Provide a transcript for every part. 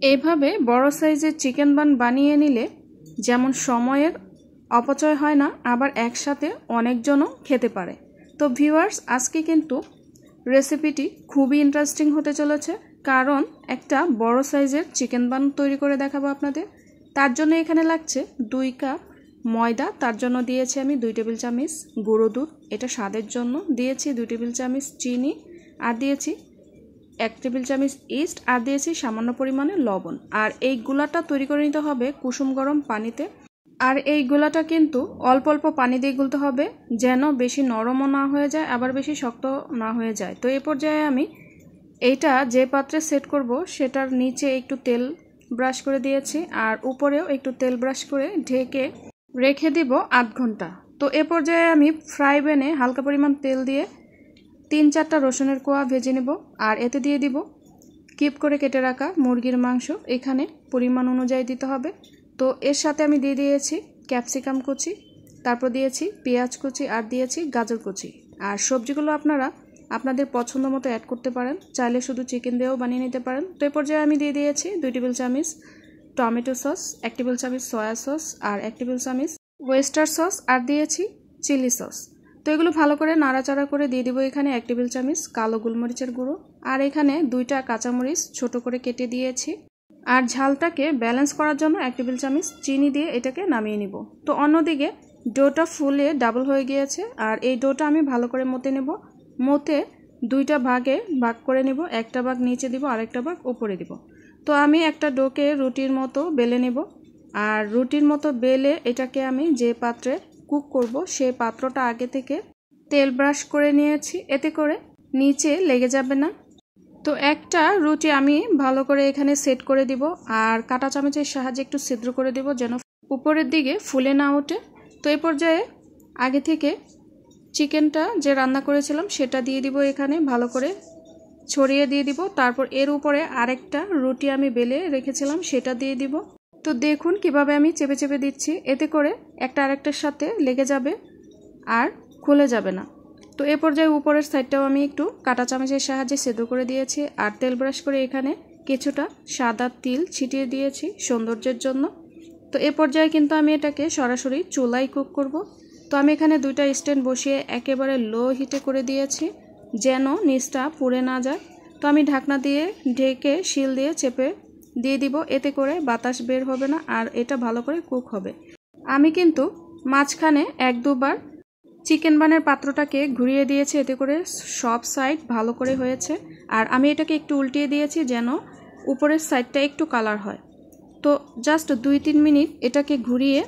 এইভাবে বড় সাইজের চিকেন বান বানিয়ে নিলে যেমন সময়ের অপচয় হয় না, আবার একসাথে অনেকজনও খেতে পারে। তো ভিউয়ার্স, আজকে কিন্তু রেসিপিটি খুবই ইন্টারেস্টিং হতে চলেছে, কারণ একটা বড় সাইজের চিকেন বান তৈরি করে দেখাবো আপনাদের। তার জন্য এখানে লাগছে 2 কাপ ময়দা, তার জন্য দিয়েছি আমি 2 টেবিল চামচ গুঁড়ো দুধ, এটা স্বাদের জন্য দিয়েছি 2 টেবিল চামচ চিনি, আর দিয়েছি 1 টেবিল চামচ ইস্ট, আর দিয়েছি সামান্য পরিমাণে লবণ। আর এই গুলাটা তৈরি করে নিতে হবে কুসুম গরম পানিতে। আর এই গুলাটা কিন্তু অল্প অল্প পানি দিয়ে গুলতে হবে, যেন বেশি নরমও না হয়ে যায় আবার বেশি শক্ত না হয়ে যায়। তো এই পর্যায়ে আমি এইটা যে পাত্রে সেট করব সেটার নিচে একটু তেল ব্রাশ করে দিয়েছি, আর উপরেও একটু তেল ব্রাশ করে ঢেকে রেখে দিব আধ ঘন্টা। তো এ পর্যায়ে আমি ফ্রাই প্যানে হালকা পরিমাণ তেল দিয়ে 3-4টা রসুনের কোয়া ভেজে নেব, আর এতে দিয়ে দিব কিপ করে কেটে রাখা মুরগির মাংস, এখানে পরিমাণ অনুযায়ী দিতে হবে। তো এর সাথে আমি দিয়ে দিয়েছি ক্যাপসিকাম কুচি, তারপর দিয়েছি পেঁয়াজ কুচি, আর দিয়েছি গাজর কুচি। আর সবজিগুলো আপনারা আপনাদের পছন্দ মতো অ্যাড করতে পারেন, চাইলে শুধু চিকেন দিয়েও বানিয়ে নিতে পারেন। তো এই পর্যায়ে আমি দিয়ে দিয়েছি 2 টেবিল চামচ টমেটো সস, 1 টেবিল চামচ সয়া সস, আর 1 টেবিল চামচ ওয়েস্টার সস, আর দিয়েছি চিলি সস। তো এগুলো ভালো করে নাড়াচাড়া করে দিয়ে দিব এখানে 1 টেবিল চামচ কালো গোলমরিচের গুঁড়ো, আর এখানে 2টা কাঁচামরিচ ছোট করে কেটে দিয়েছি। আর ঝালটাকে ব্যালেন্স করার জন্য 1 টেবিল চামচ চিনি দিয়ে এটাকে নামিয়ে নিব। তো অন্যদিকে ডোটা ফুলে ডাবল হয়ে গিয়েছে, আর এই ডোটা আমি ভালো করে মতে নেব। মতে 2টা ভাগে ভাগ করে নেব, একটা ভাগ নিচে দিব, আরেকটা ভাগ উপরে দিব। তো আমি একটা ডোকে রুটির মতো বেলে নেব, আর রুটির মতো বেলে এটাকে আমি যে পাত্রে কুক করব সেই পাত্রটা আগে থেকে তেল ব্রাশ করে নিয়েছি, এতে করে নিচে লেগে যাবে না। তো একটা রুটি আমি ভালো করে এখানে সেট করে দিব, আর কাঁটা চামচের সাহায্যে একটু ছিদ্র করে দিব যেন উপরের দিকে ফুলে না ওঠে। তো এই পর্যায়ে আগে থেকে চিকেনটা যে রান্না করেছিলাম সেটা দিয়ে দিব, এখানে ভালো করে ছড়িয়ে দিয়ে দিব। তারপর এর উপরে আরেকটা রুটি আমি বেলে রেখেছিলাম সেটা দিয়ে দিব। তো দেখুন কিভাবে আমি চেপে চেপে দিচ্ছি, এতে করে একটা আরেকটার সাথে লেগে যাবে আর খুলে যাবে না। তো এ পর্যায়ে উপরের সাইডটাও আমি একটু কাঁটা চামচের সাহায্যে সেদ্ধ করে দিয়েছি, আর তেল ব্রাশ করে এখানে কিছুটা সাদা তিল ছিটিয়ে দিয়েছি সৌন্দর্যের জন্য। তো এ পর্যায়ে কিন্তু আমি এটাকে সরাসরি চুলায় কুক করব। তো আমি এখানে 2টা স্ট্যান্ড বসিয়ে একেবারে লো হিটে করে দিয়েছি যেন নিচটা পুড়ে না যায়। তো আমি ঢাকনা দিয়ে ঢেকে শিল দিয়ে চেপে দিয়ে দিব, এতে করে বাতাস বের হবে না আর এটা ভালো করে কুক হবে। আমি কিন্তু মাঝখানে 1-2 বার চিকেন বানের পাত্রটাকে ঘুরিয়ে দিয়েছি, এতে করে সব সাইড ভালো করে হয়েছে। আর আমি এটাকে একটু উল্টিয়ে দিয়েছি যেন উপরের সাইডটা একটু কালার হয়। তো জাস্ট 2-3 মিনিট এটাকে ঘুরিয়ে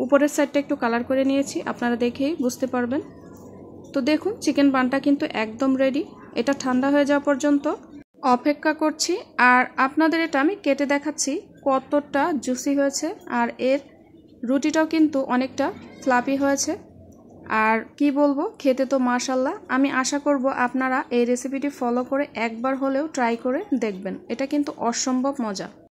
উপরের সাইডটা একটু কালার করে নিয়েছি, আপনারা দেখেই বুঝতে পারবেন। তো দেখুন চিকেন বানটা কিন্তু একদম রেডি। এটা ঠান্ডা হয়ে যাওয়া পর্যন্ত অপেক্ষা করছি, আর আপনাদের এটা আমি কেটে দেখাচ্ছি কতটা জুসি হয়েছে। আর এর রুটিটাও কিন্তু অনেকটা ফ্লাফি হয়েছে, আর কি বলবো, খেতে তো মাশাআল্লাহ। আমি আশা করব আপনারা এই রেসিপিটি ফলো করে একবার হলেও ট্রাই করে দেখবেন, এটা কিন্তু অসম্ভব মজা।